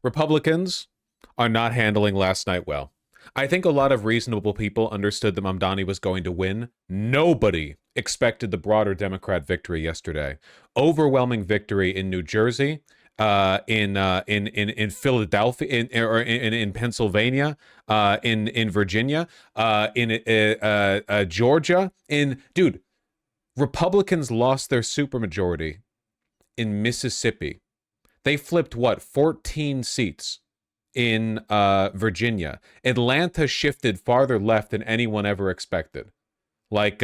Republicans are not handling last night well. I think a lot of reasonable people understood that Mamdani was going to win. Nobody expected the broader Democrat victory yesterday. Overwhelming victory in New Jersey, in Philadelphia, in Pennsylvania, in Virginia, in Georgia. Dude, Republicans lost their supermajority in Mississippi. They flipped what, 14 seats in Virginia. Atlanta shifted farther left than anyone ever expected. Like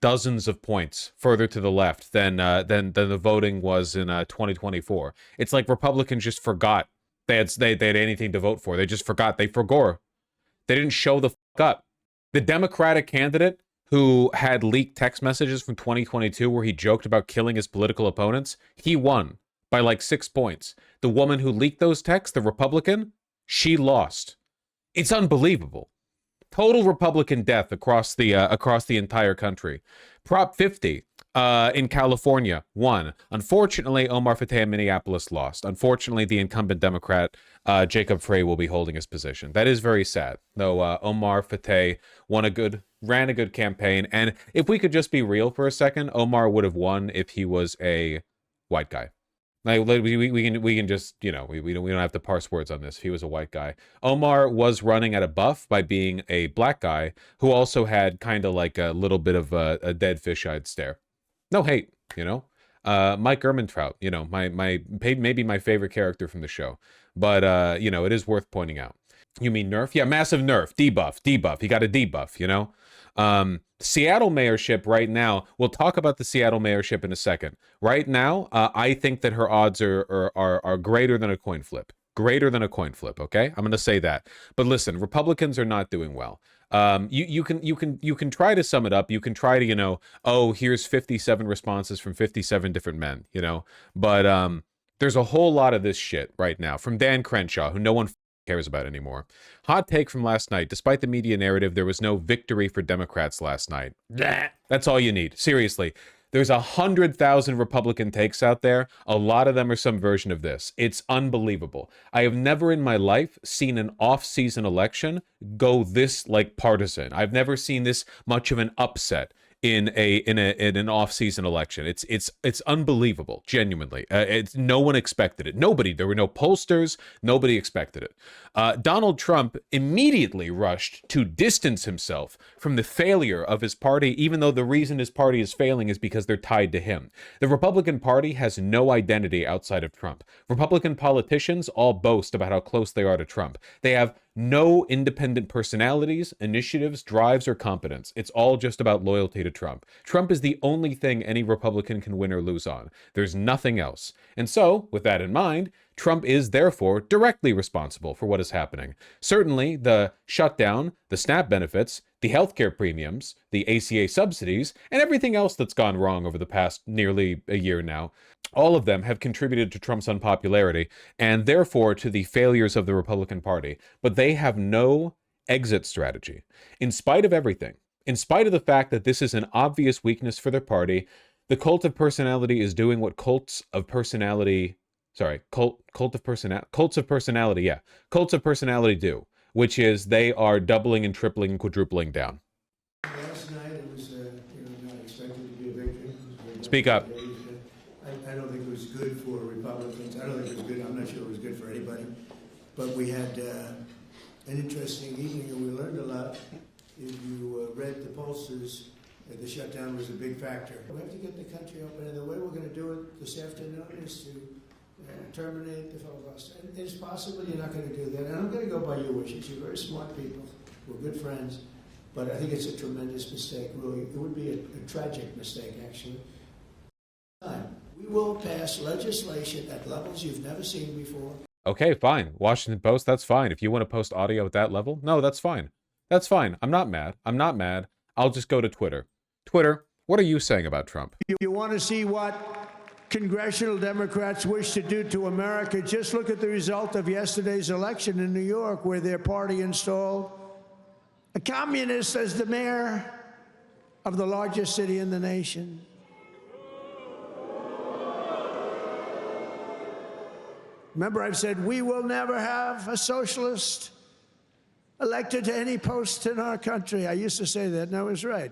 dozens of points further to the left than the voting was in 2024. It's like Republicans just forgot they had anything to vote for. They just forgot. They forgore. They didn't show the fuck up. The Democratic candidate who had leaked text messages from 2022 where he joked about killing his political opponents, he won by like 6 points. The woman who leaked those texts, the Republican, she lost. It's unbelievable. Total Republican death across the entire country. Prop 50 in California won. Unfortunately, Omar Fateh in Minneapolis lost. Unfortunately, the incumbent Democrat Jacob Frey will be holding his position. That is very sad. Though Omar Fateh ran a good campaign, and if we could just be real for a second, Omar would have won if he was a white guy. Like we can just, you know, we don't have to parse words on this. If he was a white guy, Omar was running at a buff by being a black guy who also had kind of like a little bit of a dead fish-eyed stare. No hate, you know. Mike Ehrmantraut, you know, maybe my favorite character from the show, but you know, it is worth pointing out. You mean nerf? Yeah, massive nerf, debuff. He got a debuff, you know. Seattle mayorship right now, we'll talk about the Seattle mayorship in a second. Right now, I think that her odds are greater than a coin flip. Greater than a coin flip, okay? I'm going to say that. But listen, Republicans are not doing well. You can try to sum it up. You can try to, you know, oh, here's 57 responses from 57 different men, you know. But there's a whole lot of this shit right now from Dan Crenshaw, who no one cares about anymore. Hot take from last night. Despite the media narrative, there was no victory for Democrats last night. That's all you need. Seriously. There's 100,000 Republican takes out there. A lot of them are some version of this. It's unbelievable. I have never in my life seen an off-season election go this like partisan. I've never seen this much of an upset in an off-season election. It's unbelievable, genuinely. No one expected it. Nobody. There were no pollsters. Nobody expected it. Donald Trump immediately rushed to distance himself from the failure of his party, even though the reason his party is failing is because they're tied to him. The Republican Party has no identity outside of Trump. Republican politicians all boast about how close they are to Trump. They have no independent personalities, initiatives, drives, or competence. It's all just about loyalty to Trump. Trump is the only thing any Republican can win or lose on. There's nothing else. And so, with that in mind, Trump is therefore directly responsible for what is happening. Certainly, the shutdown, the SNAP benefits, the healthcare premiums, the ACA subsidies, and everything else that's gone wrong over the past nearly a year now, all of them have contributed to Trump's unpopularity and therefore to the failures of the Republican Party. But they have no exit strategy. In spite of everything, in spite of the fact that this is an obvious weakness for their party, the cult of personality is doing what cults of personality do, which is they are doubling and tripling and quadrupling down. Last night it was, not expected to be a victory. Speak up. I don't think it was good for Republicans. I don't think it was good. I'm not sure it was good for anybody. But we had an interesting evening and we learned a lot. If you read the pollsters, the shutdown was a big factor. We have to get the country open, and the way we're going to do it this afternoon is to terminate the filibuster. And it's possible you're not going to do that. And I'm going to go by your wishes. You're very smart people. We're good friends. But I think it's a tremendous mistake, really. It would be a tragic mistake, actually. We will pass legislation at levels you've never seen before. Okay, fine. Washington Post, that's fine. If you want to post audio at that level, no, that's fine. That's fine. I'm not mad. I'll just go to Twitter. Twitter, what are you saying about Trump? You want to see what congressional Democrats wish to do to America? Just look at the result of yesterday's election in New York, where their party installed a communist as the mayor of the largest city in the nation. Remember, I've said we will never have a socialist elected to any post in our country. I used to say that, and I was right.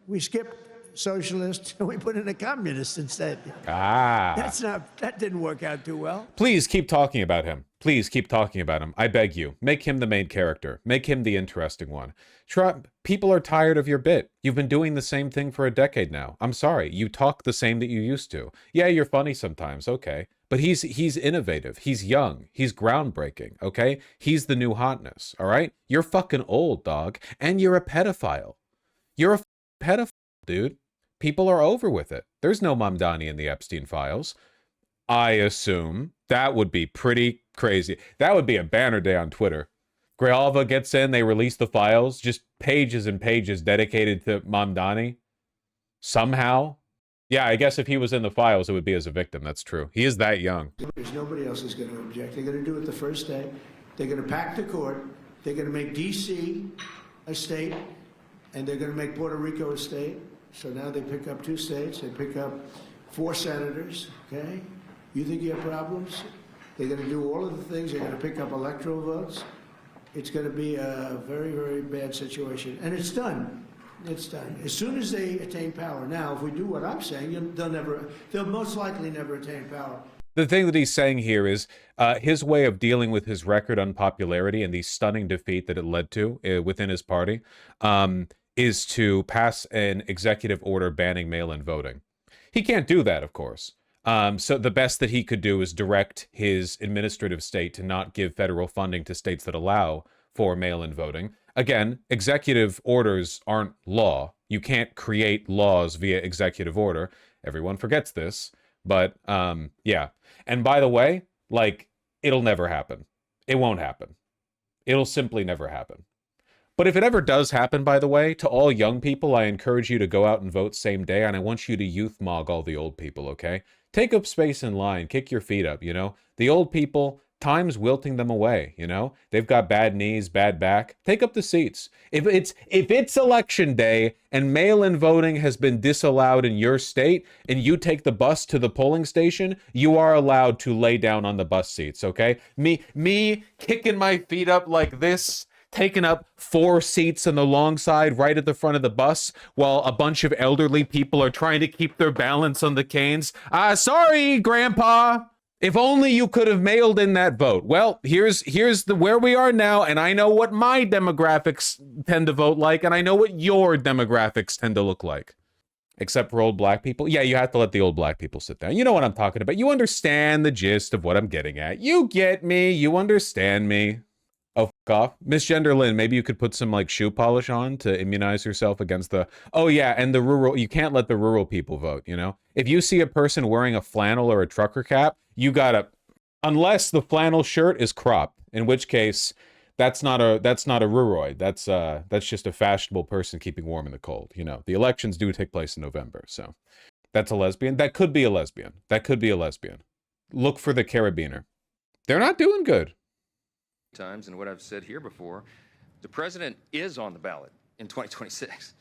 We skipped socialist and we put in a communist instead. That didn't work out too well. Please keep talking about him. Please keep talking about him. I beg you. Make him the main character. Make him the interesting one. Trump, people are tired of your bit. You've been doing the same thing for a decade now. I'm sorry. You talk the same that you used to. Yeah, you're funny sometimes. Okay. But he's innovative. He's young. He's groundbreaking. Okay. He's the new hotness. All right. You're fucking old, dog. And you're a pedophile. You're a pedophile, dude. People are over with it. There's no Mamdani in the Epstein files. I assume that would be pretty crazy. That would be a banner day on Twitter. Grijalva gets in, they release the files, just pages and pages dedicated to Mamdani. Somehow. Yeah, I guess if he was in the files, it would be as a victim. That's true. He is that young. There's nobody else is going to object. They're going to do it the first day. They're going to pack the court. They're going to make D.C. a state, and they're going to make Puerto Rico a state. So now they pick up 2 states. They pick up 4 senators, okay? You think you have problems? They're going to do all of the things. They're going to pick up electoral votes. It's going to be a very, very bad situation. And it's done. It's done. As soon as they attain power. Now, if we do what I'm saying, they'll most likely never attain power. The thing that he's saying here is his way of dealing with his record unpopularity and the stunning defeat that it led to within his party is to pass an executive order banning mail-in voting. He can't do that, of course. So the best that he could do is direct his administrative state to not give federal funding to states that allow for mail-in voting. Again, executive orders aren't law. You can't create laws via executive order. Everyone forgets this. But yeah. And by the way, like, it'll never happen. It won't happen. It'll simply never happen. But if it ever does happen, by the way, to all young people, I encourage you to go out and vote same day, and I want you to youth mog all the old people, okay? Take up space in line, kick your feet up, you know? The old people, time's wilting them away, you know? They've got bad knees, bad back. Take up the seats. If it's election day and mail-in voting has been disallowed in your state and you take the bus to the polling station, you are allowed to lay down on the bus seats, okay? Me kicking my feet up like this, taking up 4 seats on the long side right at the front of the bus while a bunch of elderly people are trying to keep their balance on the canes. Sorry, Grandpa. If only you could have mailed in that vote. Well, here's where we are now, and I know what my demographics tend to vote like, and I know what your demographics tend to look like. Except for old black people. Yeah, you have to let the old black people sit down. You know what I'm talking about. You understand the gist of what I'm getting at. You get me. You understand me. Oh, fuck off. Miss Genderlyn, maybe you could put some, like, shoe polish on to immunize yourself against the... Oh, yeah, and the rural... You can't let the rural people vote, you know? If you see a person wearing a flannel or a trucker cap, you gotta... Unless the flannel shirt is cropped, in which case, that's not a ruroid. That's just a fashionable person keeping warm in the cold, you know? The elections do take place in November, so... That's a lesbian? That could be a lesbian. That could be a lesbian. Look for the carabiner. They're not doing good. Times and what I've said here before, the president is on the ballot in 2026.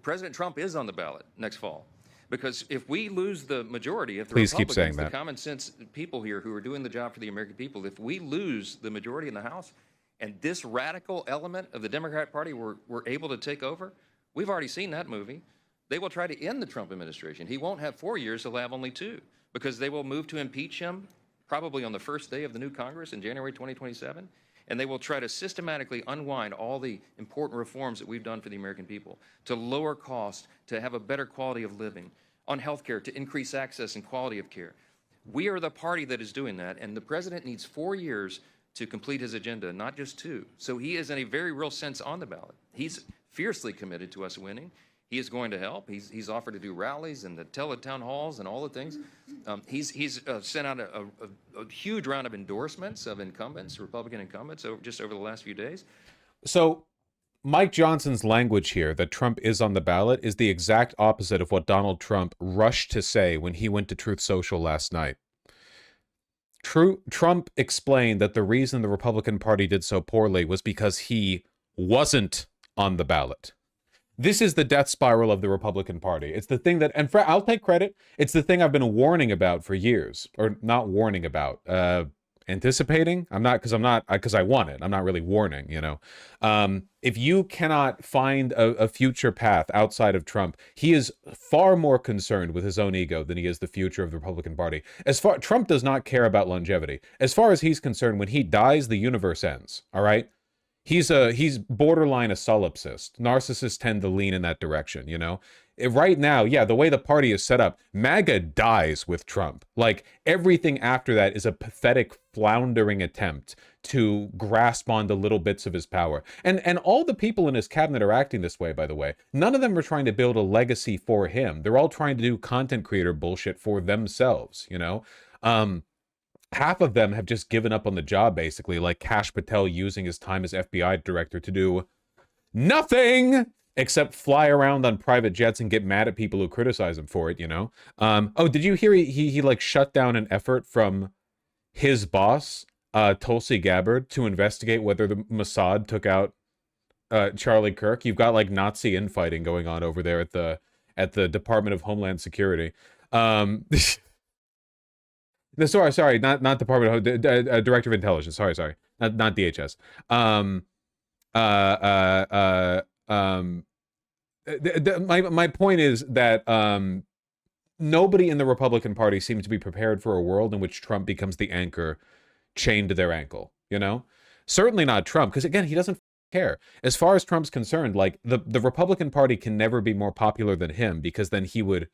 President Trump is on the ballot next fall. Because if we lose the majority, if the Please keep Republicans, saying the that. common sense people here who are doing the job for the American people, if we lose the majority in the House and this radical element of the Democrat Party were able to take over, we've already seen that movie. They will try to end the Trump administration. He won't have 4 years, he'll have only 2, because they will move to impeach him probably on the first day of the new Congress in January 2027. And they will try to systematically unwind all the important reforms that we've done for the American people, to lower costs, to have a better quality of living, on health care, to increase access and quality of care. We are the party that is doing that, and the president needs 4 years to complete his agenda, not just 2. So he is in a very real sense on the ballot. He's fiercely committed to us winning. He is going to help. He's offered to do rallies and the town halls and all the things. He's sent out a huge round of endorsements of incumbents, Republican incumbents, just over the last few days. So Mike Johnson's language here, that Trump is on the ballot, is the exact opposite of what Donald Trump rushed to say when he went to Truth Social last night. Trump explained that the reason the Republican Party did so poorly was because he wasn't on the ballot. This is the death spiral of the Republican Party. It's the thing that, and I'll take credit, it's the thing I've been warning about for years, or not warning about, anticipating. I'm not, because I want it. I'm not really warning, you know. If you cannot find a future path outside of Trump, he is far more concerned with his own ego than he is the future of the Republican Party. Trump does not care about longevity. As far as he's concerned, when he dies, the universe ends. All right. He's borderline a solipsist. Narcissists tend to lean in that direction, you know? Right now, yeah, the way the party is set up, MAGA dies with Trump. Like, everything after that is a pathetic, floundering attempt to grasp onto little bits of his power. And all the people in his cabinet are acting this way, by the way. None of them are trying to build a legacy for him. They're all trying to do content creator bullshit for themselves, you know? Half of them have just given up on the job, basically, like Kash Patel using his time as FBI director to do nothing except fly around on private jets and get mad at people who criticize him for it, you know? Oh, did you hear he like shut down an effort from his boss, Tulsi Gabbard, to investigate whether the Mossad took out Charlie Kirk? You've got like Nazi infighting going on over there at the Department of Homeland Security. No, sorry, not Department of Director of Intelligence. Sorry, not DHS. My point is that nobody in the Republican Party seems to be prepared for a world in which Trump becomes the anchor chained to their ankle. You know, certainly not Trump, because again, he doesn't care. As far as Trump's concerned, like the Republican Party can never be more popular than him, because then he would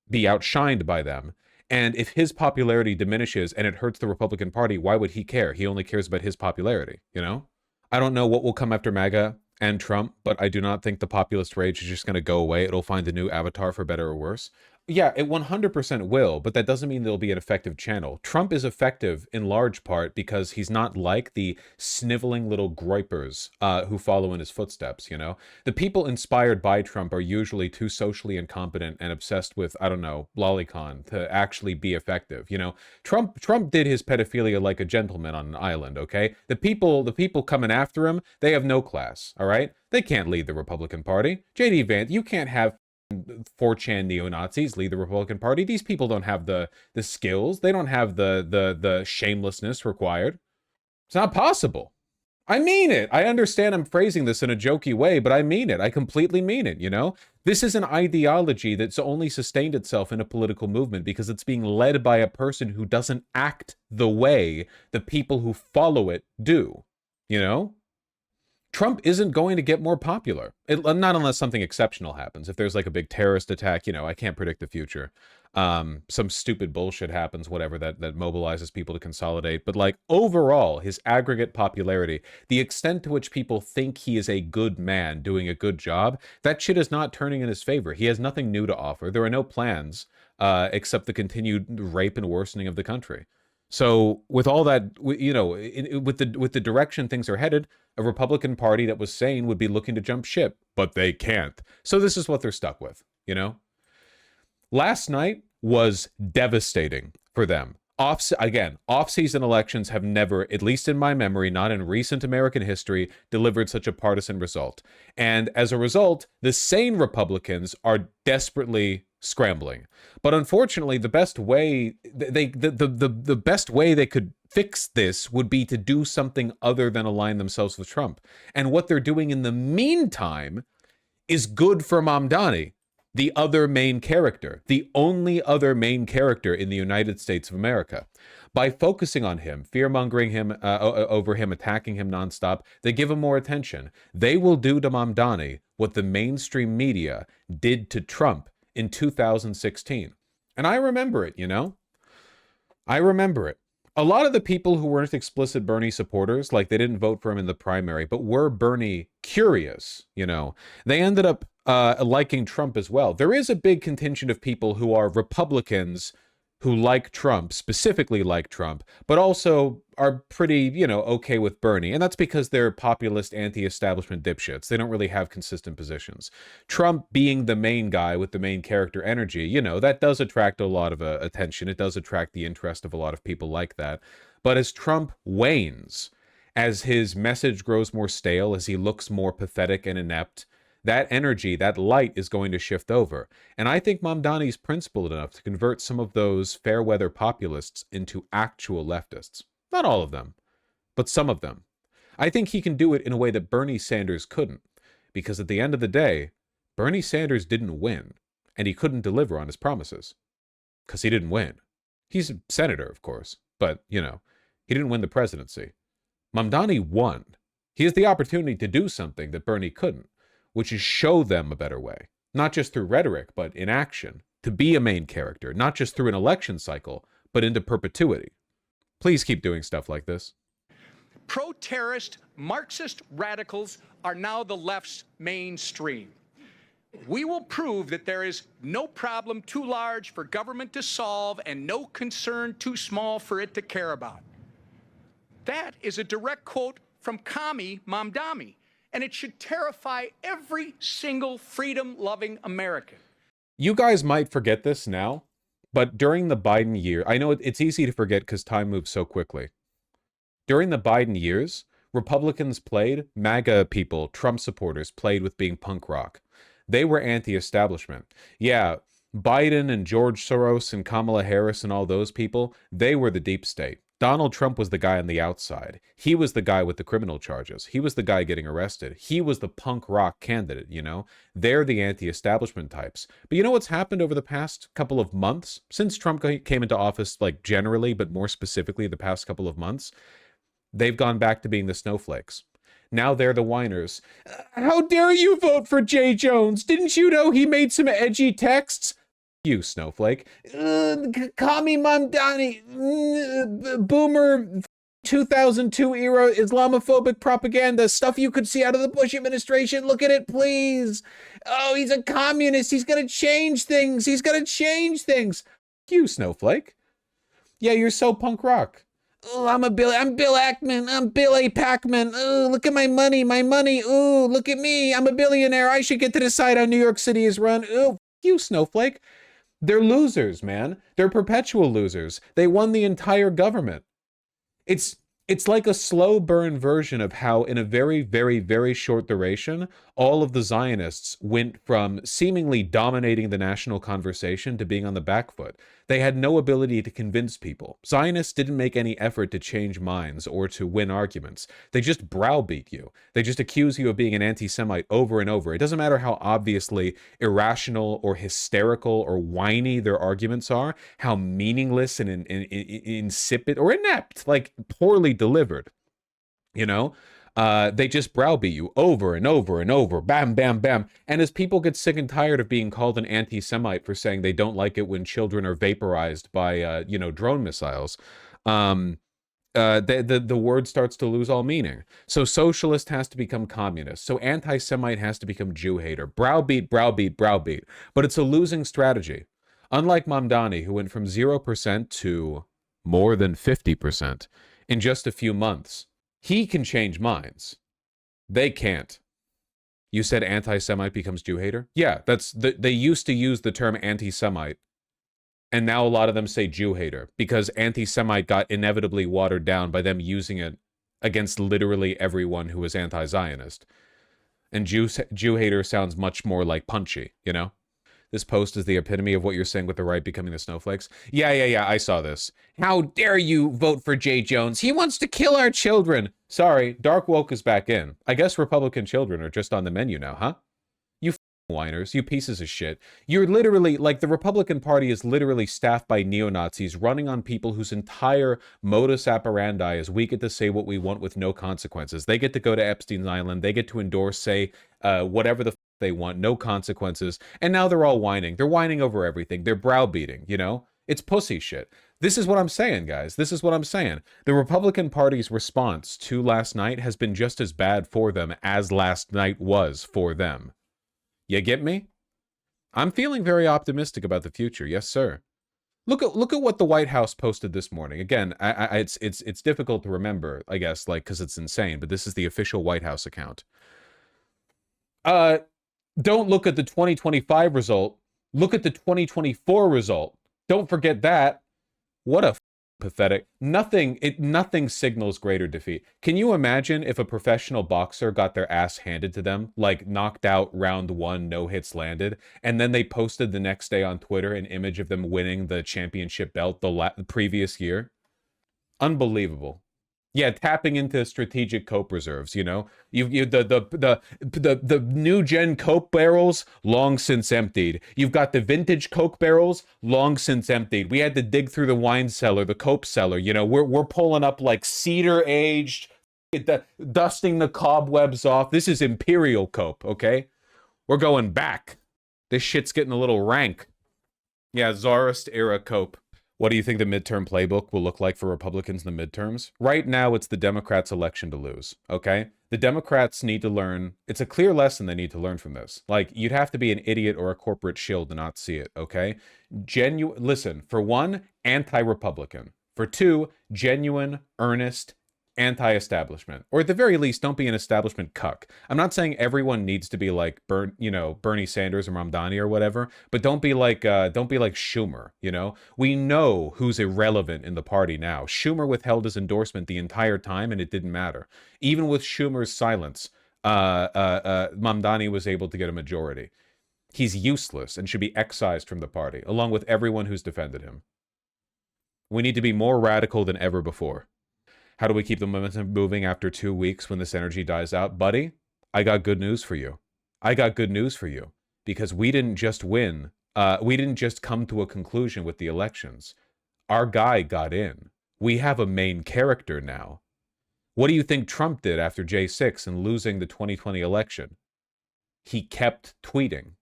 be outshined by them. And if his popularity diminishes and it hurts the Republican Party, why would he care? He only cares about his popularity, you know? I don't know what will come after MAGA and Trump, but I do not think the populist rage is just going to go away. It'll find a new avatar, for better or worse. Yeah, it 100% will, but that doesn't mean there'll be an effective channel. Trump is effective in large part because he's not like the sniveling little groypers who follow in his footsteps, you know? The people inspired by Trump are usually too socially incompetent and obsessed with, I don't know, lolicon to actually be effective, you know? Trump did his pedophilia like a gentleman on an island, okay? The people coming after him, they have no class, all right? They can't lead the Republican Party. J.D. Vance, you can't have 4chan neo-Nazis lead the Republican Party. These people don't have the skills. They don't have the shamelessness required. It's not possible. I mean it. I understand I'm phrasing this in a jokey way, but I mean it. I completely mean it, you know? This is an ideology that's only sustained itself in a political movement because it's being led by a person who doesn't act the way the people who follow it do, you know? Trump isn't going to get more popular. Not unless something exceptional happens. If there's like a big terrorist attack, you know, I can't predict the future. Some stupid bullshit happens, whatever, that mobilizes people to consolidate. But like overall, his aggregate popularity, the extent to which people think he is a good man doing a good job, that shit is not turning in his favor. He has nothing new to offer. There are no plans except the continued rape and worsening of the country. So with all that, you know, with the direction things are headed, a Republican Party that was sane would be looking to jump ship, but they can't. So this is what they're stuck with, you know? Last night was devastating for them. Off-season elections have never, at least in my memory, not in recent American history, delivered such a partisan result. And as a result, the sane Republicans are desperately scrambling. But unfortunately, the best way the best way they could fix this would be to do something other than align themselves with Trump. And what they're doing in the meantime is good for Mamdani, the other main character, the only other main character in the United States of America. By focusing on him, fear-mongering him over him, attacking him nonstop, they give him more attention. They will do to Mamdani what the mainstream media did to Trump in 2016. And I remember it, you know? I remember it. A lot of the people who weren't explicit Bernie supporters, like they didn't vote for him in the primary, but were Bernie curious, you know, they ended up liking Trump as well. There is a big contingent of people who are Republicans who like Trump, specifically like Trump, but also are pretty, you know, okay with Bernie. And that's because they're populist, anti-establishment dipshits. They don't really have consistent positions. Trump being the main guy with the main character energy, you know, that does attract a lot of attention. It does attract the interest of a lot of people like that. But as Trump wanes, as his message grows more stale, as he looks more pathetic and inept, that energy, that light is going to shift over. And I think Mamdani's principled enough to convert some of those fair weather populists into actual leftists. Not all of them, but some of them. I think he can do it in a way that Bernie Sanders couldn't, because at the end of the day, Bernie Sanders didn't win, and he couldn't deliver on his promises, because he didn't win. He's a senator, of course, but, he didn't win the presidency. Mamdani won. He has the opportunity to do something that Bernie couldn't, which is show them a better way, not just through rhetoric, but in action, to be a main character, not just through an election cycle, but into perpetuity. Please keep doing stuff like this. Pro-terrorist Marxist radicals are now the left's mainstream. We will prove that there is no problem too large for government to solve and no concern too small for it to care about. That is a direct quote from Kami Mamdani, and it should terrify every single freedom-loving American. You guys might forget this now, but during the Biden year, I know it's easy to forget because time moves so quickly. During the Biden years, Republicans played, MAGA people, Trump supporters played with being punk rock. They were anti-establishment. Yeah, Biden and George Soros and Kamala Harris and all those people, they were the deep state. Donald Trump was the guy on the outside. He was the guy with the criminal charges. He was the guy getting arrested. He was the punk rock candidate, They're the anti-establishment types. But you know what's happened over the past couple of months? Since Trump came into office, like generally, but more specifically the past couple of months, they've gone back to being the snowflakes. Now they're the whiners. How dare you vote for Jay Jones? Didn't you know he made some edgy texts? You snowflake. Kami Mamdani. Boomer 2002 era Islamophobic propaganda. Stuff you could see out of the Bush administration. Look at it, please. Oh, he's a communist. He's going to change things. He's going to change things. You snowflake. Yeah, you're so punk rock. Oh, I'm Bill Ackman. I'm Bill A. Pac-Man. Oh, look at my money. Oh, look at me. I'm a billionaire. I should get to decide how New York City is run. Oh, you snowflake. They're losers, man. They're perpetual losers. They won the entire government. It's like a slow burn version of how in a very, very, very short duration, all of the Zionists went from seemingly dominating the national conversation to being on the back foot. They had no ability to convince people. Zionists didn't make any effort to change minds or to win arguments. They just browbeat you. They just accuse you of being an anti-Semite over and over. It doesn't matter how obviously irrational or hysterical or whiny their arguments are, how meaningless and insipid or inept, like poorly delivered, they just browbeat you over and over and over, bam, bam, bam. And as people get sick and tired of being called an anti-Semite for saying they don't like it when children are vaporized by, drone missiles, the word starts to lose all meaning. So socialist has to become communist. So anti-Semite has to become Jew hater. Browbeat, browbeat, browbeat. But it's a losing strategy. Unlike Mamdani, who went from 0% to more than 50% in just a few months. He can change minds. They can't. You said anti-Semite becomes Jew hater? Yeah, they used to use the term anti-Semite. And now a lot of them say Jew hater because anti-Semite got inevitably watered down by them using it against literally everyone who was anti-Zionist. And Jew hater sounds much more like punchy, This post is the epitome of what you're saying with the right becoming the snowflakes. Yeah, I saw this. How dare you vote for Jay Jones? He wants to kill our children. Sorry, dark woke is back in. I guess Republican children are just on the menu now, huh? You whiners, you pieces of shit. You're literally, the Republican Party is literally staffed by neo-Nazis running on people whose entire modus operandi is we get to say what we want with no consequences. They get to go to Epstein's Island. They get to endorse, say, whatever the they want, no consequences. And now they're all whining. They're whining over everything. They're browbeating, It's pussy shit. This is what I'm saying, guys. This is what I'm saying. The Republican Party's response to last night has been just as bad for them as last night was for them. You get me? I'm feeling very optimistic about the future. Yes, sir. Look at what the White House posted this morning. Again, it's difficult to remember, I guess, because it's insane, but this is the official White House account. Don't look at the 2025 result. Look at the 2024 result. Don't forget that. What a pathetic. Nothing signals greater defeat. Can you imagine if a professional boxer got their ass handed to them, knocked out round 1, no hits landed, and then they posted the next day on Twitter an image of them winning the championship belt the previous year? Unbelievable. Yeah, tapping into strategic coke reserves. You know, you the new gen coke barrels long since emptied. You've got the vintage coke barrels long since emptied. We had to dig through the wine cellar, the coke cellar. You know, we're pulling up like cedar aged, dusting the cobwebs off. This is imperial coke. Okay, we're going back. This shit's getting a little rank. Yeah, Tsarist era cope. What do you think the midterm playbook will look like for Republicans in the midterms? Right now, it's the Democrats' election to lose, okay? The Democrats need to learn. It's a clear lesson they need to learn from this. Like, you'd have to be an idiot or a corporate shill to not see it, okay? Listen, for one, anti-Republican. For two, genuine, earnest, anti-establishment, or at the very least, don't be an establishment cuck. I'm not saying everyone needs to be like Bernie Sanders or Mamdani or whatever, but don't be like Schumer. You know, we know who's irrelevant in the party now. Schumer withheld his endorsement the entire time, and it didn't matter. Even with Schumer's silence, Mamdani was able to get a majority. He's useless and should be excised from the party, along with everyone who's defended him. We need to be more radical than ever before. How do we keep the momentum moving after 2 weeks when this energy dies out? Buddy, I got good news for you. I got good news for you. Because we didn't just win. We didn't just come to a conclusion with the elections. Our guy got in. We have a main character now. What do you think Trump did after J6 and losing the 2020 election? He kept tweeting.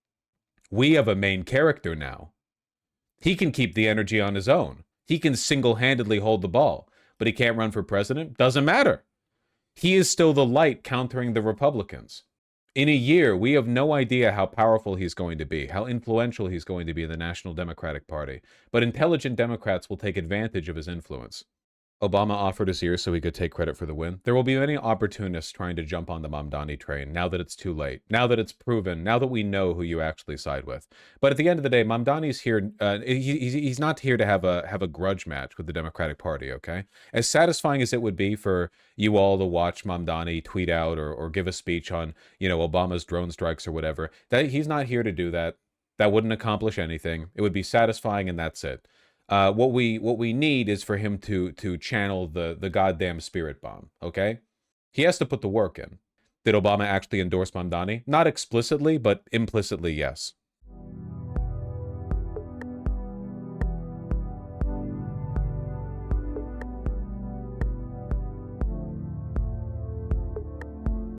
We have a main character now. He can keep the energy on his own. He can single-handedly hold the ball. But he can't run for president? Doesn't matter. He is still the light countering the Republicans. In a year, we have no idea how powerful he's going to be, how influential he's going to be in the National Democratic Party. But intelligent Democrats will take advantage of his influence. Obama offered his ear so he could take credit for the win. There will be many opportunists trying to jump on the Mamdani train now that it's too late, now that it's proven, now that we know who you actually side with. But at the end of the day, Mamdani's here. He's not here to have a grudge match with the Democratic Party. Okay, as satisfying as it would be for you all to watch Mamdani tweet out or give a speech on Obama's drone strikes or whatever, that he's not here to do that. That wouldn't accomplish anything. It would be satisfying, and that's it. What we need is for him to channel the goddamn spirit bomb, okay? He has to put the work in. Did Obama actually endorse Mamdani? Not explicitly, but implicitly, yes.